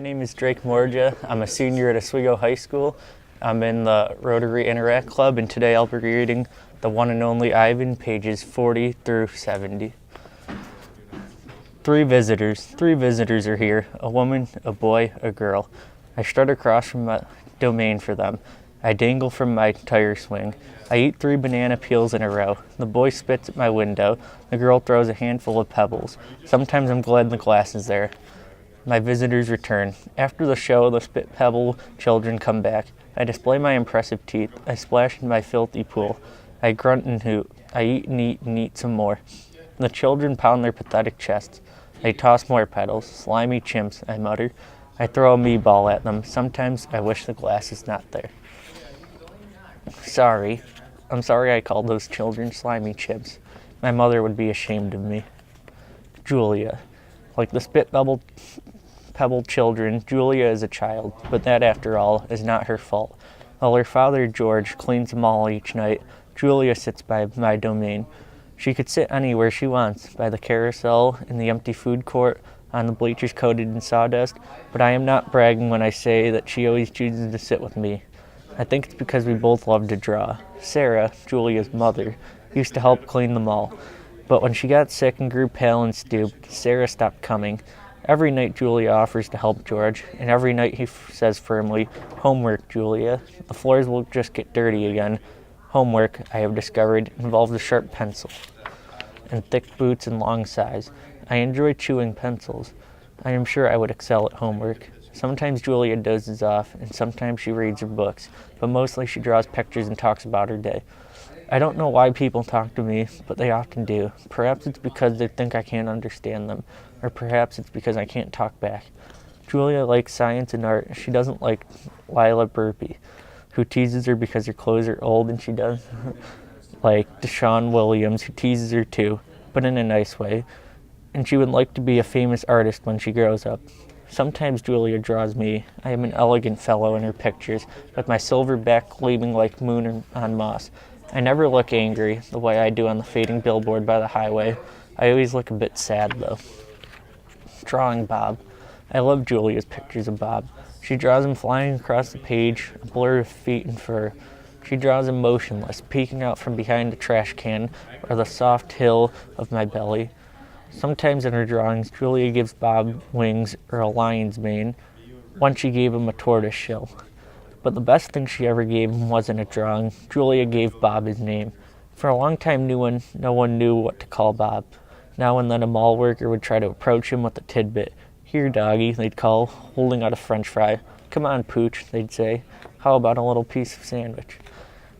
name is Drake Morja. I'm a senior at Oswego High School. I'm in the Rotary Interact Club, and today I'll be reading The One and Only Ivan, pages 40 through 70. Three visitors are here, a woman, a boy, a girl. I strut across from my domain for them. I dangle from my tire swing. I eat 3 banana peels in a row. The boy spits at my window. The girl throws a handful of pebbles. Sometimes I'm glad the glass is there. My visitors return. After the show, the spit pebble children come back. I display my impressive teeth. I splash in my filthy pool. I grunt and hoot. I eat and eat some more. The children pound their pathetic chests. They toss more petals. Slimy chimps, I mutter. I throw a me-ball at them. Sometimes I wish the glass is not there. I'm sorry I called those children slimy chimps. My mother would be ashamed of me. Julia. Like the spit pebble children, Julia is a child, but that, after all, is not her fault. While her father, George, cleans them all each night, Julia sits by my domain. She could sit anywhere she wants, by the carousel, in the empty food court, on the bleachers coated in sawdust, but I am not bragging when I say that she always chooses to sit with me. I think it's because we both love to draw. Sarah, Julia's mother, used to help clean them all. But when she got sick and grew pale and stooped, Sarah stopped coming. Every night Julia offers to help George, and every night he says firmly, "Homework, Julia. The floors will just get dirty again." Homework, I have discovered, involves a sharp pencil, and thick boots and long sighs. I enjoy chewing pencils. I am sure I would excel at homework. Sometimes Julia dozes off, and sometimes she reads her books, but mostly she draws pictures and talks about her day. I don't know why people talk to me, but they often do. Perhaps it's because they think I can't understand them, or perhaps it's because I can't talk back. Julia likes science and art. She doesn't like Lila Burpee, who teases her because her clothes are old, and she does like Deshaun Williams, who teases her too, but in a nice way. And she would like to be a famous artist when she grows up. Sometimes Julia draws me. I am an elegant fellow in her pictures, with my silver back gleaming like moon on moss. I never look angry, the way I do on the fading billboard by the highway. I always look a bit sad, though. Drawing Bob. I love Julia's pictures of Bob. She draws him flying across the page, a blur of feet and fur. She draws him motionless, peeking out from behind a trash can or the soft hill of my belly. Sometimes in her drawings, Julia gives Bob wings or a lion's mane. Once she gave him a tortoise shell. But the best thing she ever gave him wasn't a drawing. Julia gave Bob his name. For a long time, no one knew what to call Bob. Now and then a mall worker would try to approach him with a tidbit. "Here, doggy," they'd call, holding out a French fry. "Come on, Pooch," they'd say. "How about a little piece of sandwich?"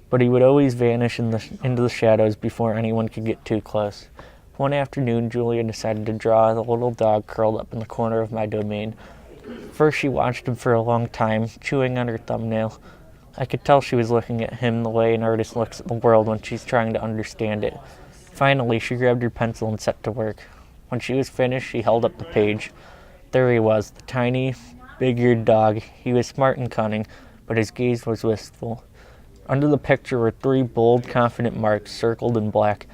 But he would always vanish into the shadows before anyone could get too close. One afternoon, Julia decided to draw the little dog curled up in the corner of my domain. First, she watched him for a long time, chewing on her thumbnail. I could tell she was looking at him the way an artist looks at the world when she's trying to understand it. Finally, she grabbed her pencil and set to work. When she was finished, she held up the page. There he was, the tiny, big-eared dog. He was smart and cunning, but his gaze was wistful. Under the picture were 3 bold, confident marks circled in black.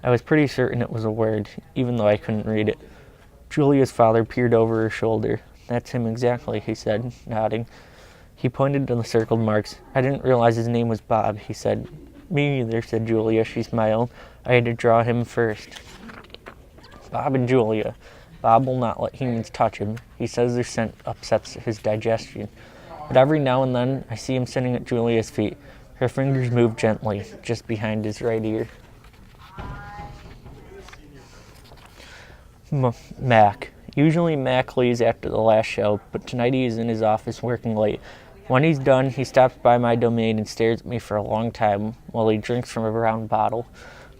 I was pretty certain it was a word, even though I couldn't read it. Julia's father peered over her shoulder. "That's him exactly," he said, nodding. He pointed to the circled marks. "I didn't realize his name was Bob," he said. "Me either," said Julia. She smiled. "I had to draw him first." Bob and Julia. Bob will not let humans touch him. He says their scent upsets his digestion. But every now and then, I see him sitting at Julia's feet. Her fingers move gently, just behind his right ear. Mac. Usually Mac leaves after the last show, but tonight he is in his office working late. When he's done, he stops by my domain and stares at me for a long time while he drinks from a round bottle.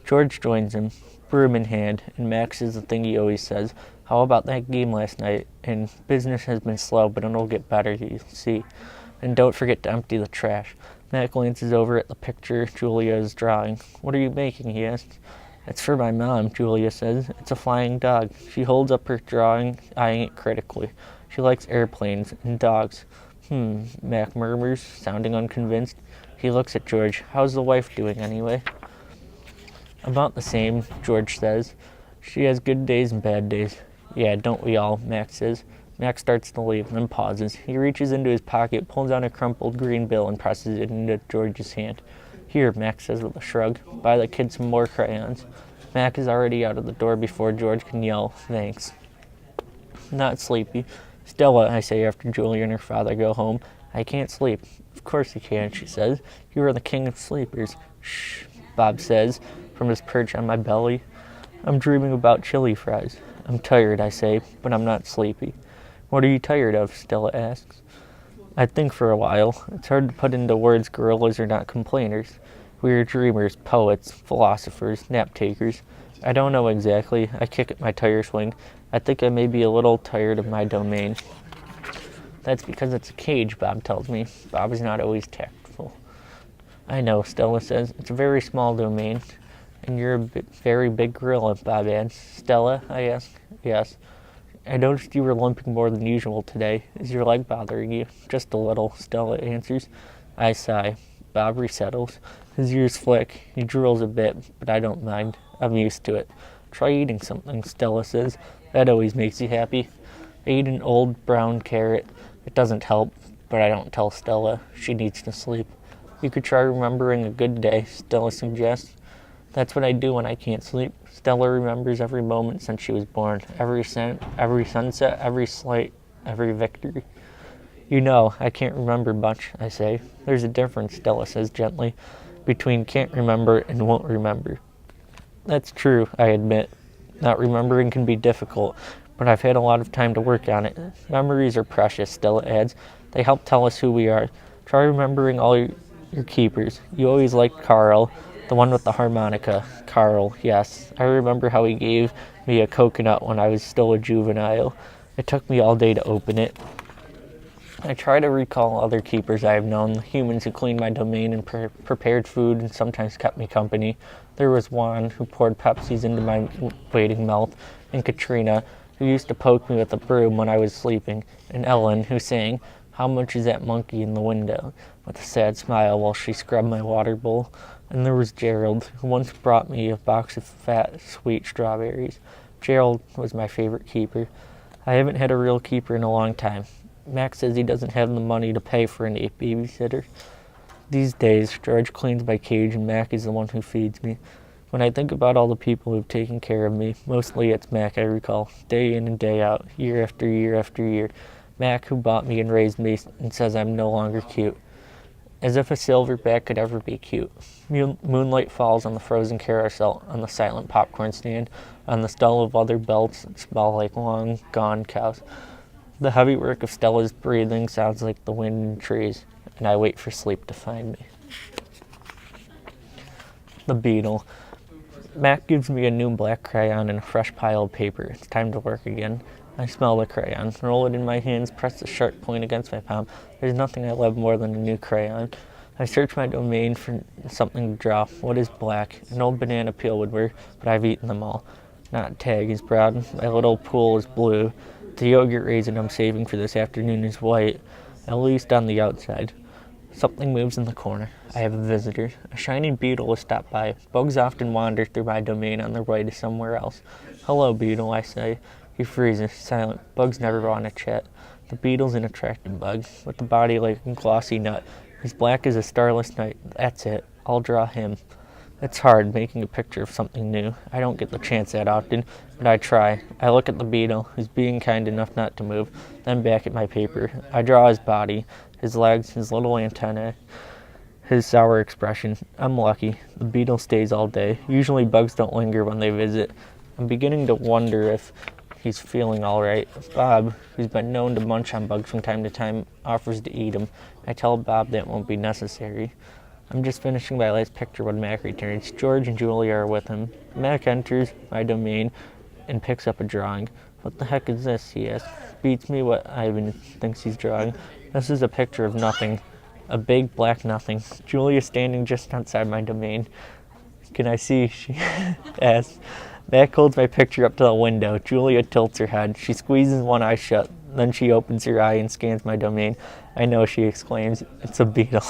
George joins him, broom in hand, and Mac says the thing he always says. "How about that game last night?" And "Business has been slow, but it'll get better, you'll see. And don't forget to empty the trash." Mac glances over at the picture Julia is drawing. "What are you making?" he asks. "It's for my mom," Julia says. "It's a flying dog." She holds up her drawing, eyeing it critically. She likes airplanes and dogs. Mac murmurs, sounding unconvinced. He looks at George. "How's the wife doing, anyway?" "About the same," George says. "She has good days and bad days." "Yeah, don't we all?" Mac says. Max starts to leave, then pauses. He reaches into his pocket, pulls out a crumpled green bill, and presses it into George's hand. Here, Max says with a shrug. Buy the kid some more crayons. Mac is already out of the door before George can yell, thanks. Not sleepy. Stella, I say after Julia and her father go home. I can't sleep. Of course you can, she says. You are the king of sleepers. Shh, Bob says, from his perch on my belly. I'm dreaming about chili fries. I'm tired, I say, but I'm not sleepy. What are you tired of? Stella asks. I think for a while. It's hard to put into words gorillas are not complainers. We are dreamers, poets, philosophers, nap takers. I don't know exactly. I kick at my tire swing. I think I may be a little tired of my domain. That's because it's a cage, Bob tells me. Bob is not always tactful. I know, Stella says. It's a very small domain. And you're a very big gorilla, Bob adds. Stella, I ask. Yes. I noticed you were limping more than usual today. Is your leg bothering you? Just a little, Stella answers. I sigh. Bob resettles. His ears flick. He drools a bit, but I don't mind. I'm used to it. Try eating something, Stella says. That always makes you happy. I eat an old brown carrot. It doesn't help, but I don't tell Stella. She needs to sleep. You could try remembering a good day, Stella suggests. That's what I do when I can't sleep. Stella remembers every moment since she was born, every sunset, every slight, every victory. You know, I can't remember much, I say. There's a difference, Stella says gently, between can't remember and won't remember. That's true, I admit. Not remembering can be difficult, but I've had a lot of time to work on it. Memories are precious, Stella adds. They help tell us who we are. Try remembering all your keepers. You always liked Carl. The one with the harmonica. Carl, yes. I remember how he gave me a coconut when I was still a juvenile. It took me all day to open it. I try to recall other keepers I have known, the humans who cleaned my domain and prepared food and sometimes kept me company. There was Juan, who poured Pepsis into my waiting mouth, and Katrina, who used to poke me with a broom when I was sleeping, and Ellen, who sang, How much is that monkey in the window? With a sad smile while she scrubbed my water bowl. And there was Gerald, who once brought me a box of fat, sweet strawberries. Gerald was my favorite keeper. I haven't had a real keeper in a long time. Max says he doesn't have the money to pay for an babysitter. These days, George cleans my cage and Mac is the one who feeds me. When I think about all the people who've taken care of me, mostly it's Mac I recall, day in and day out, year after year after year. Mac who bought me and raised me and says I'm no longer cute. As if a silverback could ever be cute. Moonlight falls on the frozen carousel, on the silent popcorn stand, on the stall of leather belts that smell like long gone cows. The heavy work of Stella's breathing sounds like the wind in trees, and I wait for sleep to find me. The beetle. Mac gives me a new black crayon and a fresh pile of paper. It's time to work again. I smell the crayon, roll it in my hands, press the sharp point against my palm. There's nothing I love more than a new crayon. I search my domain for something to draw. What is black? An old banana peel would work, but I've eaten them all. Not tag is brown. My little pool is blue. The yogurt raisin I'm saving for this afternoon is white, at least on the outside. Something moves in the corner. I have a visitor. A shiny beetle has stopped by. Bugs often wander through my domain on their way to somewhere else. Hello, beetle, I say. He freezes, silent. Bugs never want to chat. The beetle's an attractive bug, with a body like a glossy nut. He's black as a starless night. That's it. I'll draw him. It's hard, making a picture of something new. I don't get the chance that often, but I try. I look at the beetle, who's being kind enough not to move, then back at my paper. I draw his body, his legs, his little antennae, his sour expression. I'm lucky. The beetle stays all day. Usually bugs don't linger when they visit. I'm beginning to wonder if he's feeling all right. Bob, who's been known to munch on bugs from time to time, offers to eat them. I tell Bob that won't be necessary. I'm just finishing my last picture when Mac returns. George and Julia are with him. Mac enters my domain and picks up a drawing. What the heck is this, he asks. Beats me what Ivan thinks he's drawing. This is a picture of nothing. A big black nothing. Julia's standing just outside my domain. Can I see? She asks. Mac holds my picture up to the window. Julia tilts her head. She squeezes one eye shut. Then she opens her eye and scans my domain. I know, she exclaims. It's a beetle.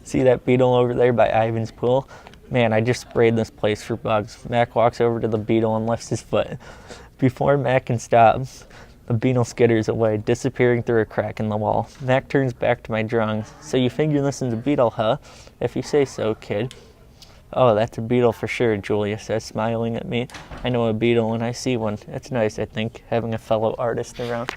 See that beetle over there by Ivan's pool? Man, I just sprayed this place for bugs. Mac walks over to the beetle and lifts his foot. Before Mac can stop, The beetle skitters away, disappearing through a crack in the wall. Mac turns back to my drawings. So you figure this is a beetle, huh? If you say so, kid. Oh, that's a beetle for sure, Julia says, smiling at me. I know a beetle when I see one. It's nice, I think, having a fellow artist around.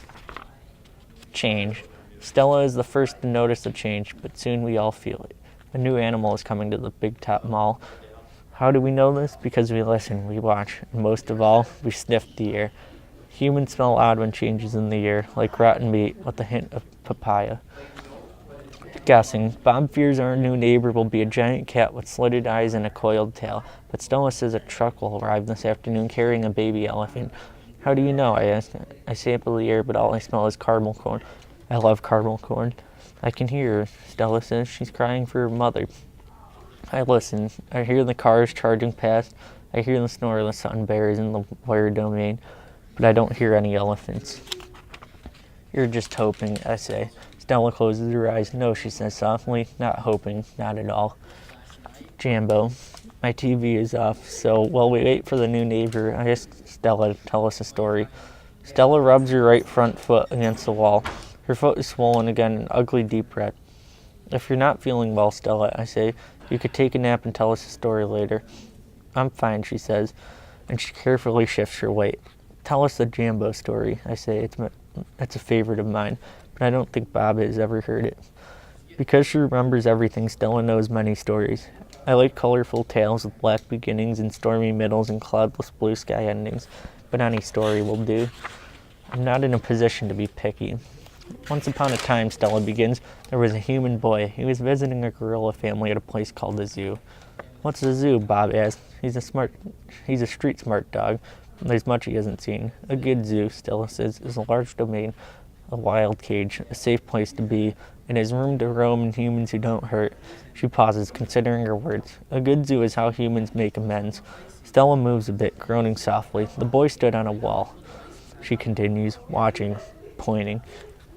Change. Stella is the first to notice the change, but soon we all feel it. A new animal is coming to the Big Top Mall. How do we know this? Because we listen, we watch, and most of all, we sniff the air. Humans smell odd when changes in the air, like rotten meat with a hint of papaya. Guessing. Bob fears our new neighbor will be a giant cat with slitted eyes and a coiled tail, but Stella says a truck will arrive this afternoon carrying a baby elephant. How do you know? I ask. I sample the air, but all I smell is caramel corn. I love caramel corn. I can hear her, Stella says. She's crying for her mother. I listen. I hear the cars charging past. I hear the snore of the sun bears in the wire domain, but I don't hear any elephants. You're just hoping, I say. Stella closes her eyes. No, she says softly. Not hoping. Not at all. Jambo. My TV is off, so while we wait for the new neighbor, I ask Stella to tell us a story. Stella rubs her right front foot against the wall. Her foot is swollen again, an ugly deep red. If you're not feeling well, Stella, I say, you could take a nap and tell us a story later. I'm fine, she says, and she carefully shifts her weight. Tell us the Jambo story, I say. It's a favorite of mine, but I don't think Bob has ever heard it. Because she remembers everything, Stella knows many stories. I like colorful tales with black beginnings and stormy middles and cloudless blue sky endings, but any story will do. I'm not in a position to be picky. Once upon a time, Stella begins, there was a human boy. He was visiting a gorilla family at a place called the zoo. What's a zoo? Bob asked. He's a street smart dog. There's much he hasn't seen. A good zoo, Stella says, is a large domain, a wild cage, a safe place to be. It has room to roam and humans who don't hurt. She pauses, considering her words. A good zoo is how humans make amends. Stella moves a bit, groaning softly. The boy stood on a wall. She continues, watching, pointing.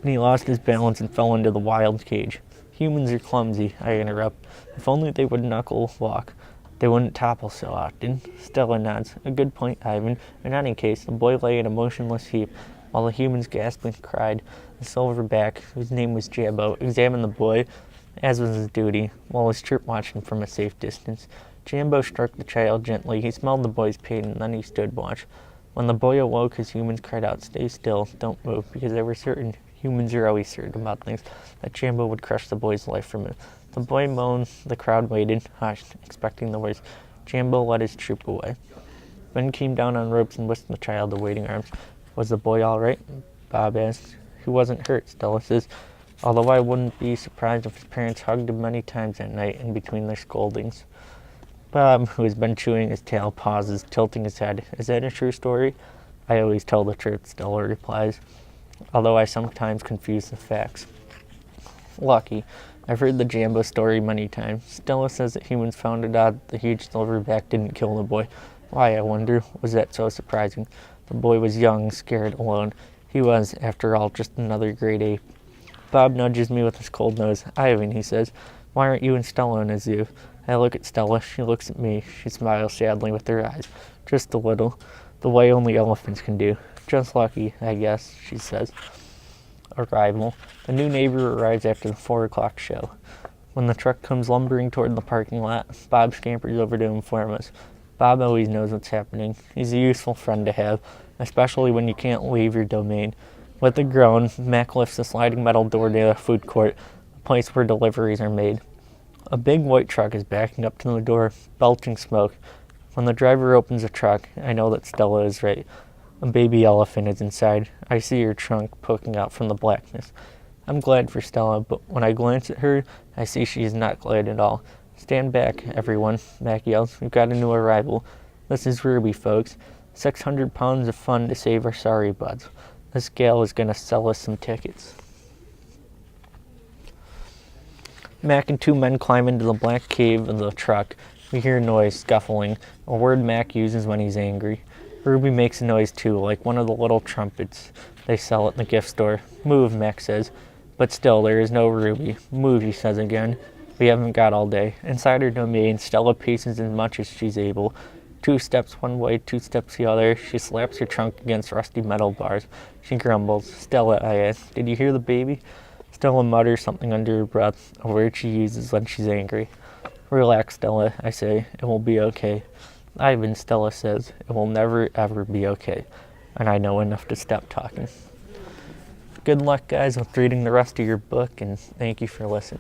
And he lost his balance and fell into the wild cage. Humans are clumsy, I interrupt. If only they would knuckle walk. They wouldn't topple so often. Stella nods. A good point, Ivan. In any case, the boy lay in a motionless heap, while the humans gasped and cried. The silverback, whose name was Jambo, examined the boy, as was his duty, while his troop watched him from a safe distance. Jambo stroked the child gently. He smelled the boy's pain, and then he stood watch. When the boy awoke, his humans cried out, "Stay still, don't move," because they were certain, humans are always certain about things, that Jambo would crush the boy's life from him. The boy moaned. The crowd waited, hushed, expecting the worst. Jambo led his troop away. Ben came down on ropes and whisked the child to waiting arms. Was the boy all right? Bob asked. He wasn't hurt, Stella says, although I wouldn't be surprised if his parents hugged him many times that night in between their scoldings. Bob, who has been chewing his tail, pauses, tilting his head. Is that a true story? I always tell the truth, Stella replies, although I sometimes confuse the facts. Lucky. I've heard the Jambo story many times. Stella says that humans found it odd the huge silverback didn't kill the boy. Why, I wonder, was that so surprising? The boy was young, scared, alone. He was, after all, just another great ape. Bob nudges me with his cold nose. Ivan, he says, why aren't you and Stella in a zoo? I look at Stella. She looks at me. She smiles sadly with her eyes. Just a little. The way only elephants can do. Just lucky, I guess, she says. Arrival. The new neighbor arrives after the 4 o'clock show. When the truck comes lumbering toward the parking lot, Bob scampers over to inform us. Bob always knows what's happening. He's a useful friend to have, especially when you can't leave your domain. With a groan, Mac lifts the sliding metal door to the food court, a place where deliveries are made. A big white truck is backing up to the door, belching smoke. When the driver opens the truck, I know that Stella is right. A baby elephant is inside. I see her trunk poking out from the blackness. I'm glad for Stella, but when I glance at her, I see she is not glad at all. Stand back, everyone, Mac yells. We've got a new arrival. This is Ruby, folks. 600 pounds of fun to save our sorry buds. This gal is going to sell us some tickets. Mac and 2 men climb into the black cave of the truck. We hear noise, scuffling, a word Mac uses when he's angry. Ruby makes a noise too, like one of the little trumpets they sell at the gift store. Move, Mac says. But still, there is no Ruby. Move, he says again. We haven't got all day. Inside her domain, Stella paces as much as she's able. 2 steps one way, 2 steps the other. She slaps her trunk against rusty metal bars. She grumbles. Stella, I ask, did you hear the baby? Stella mutters something under her breath, a word she uses when she's angry. Relax, Stella, I say. It will be okay. Ivan, Stella says, it will never, ever be okay. And I know enough to stop talking. Good luck, guys, with reading the rest of your book, and thank you for listening.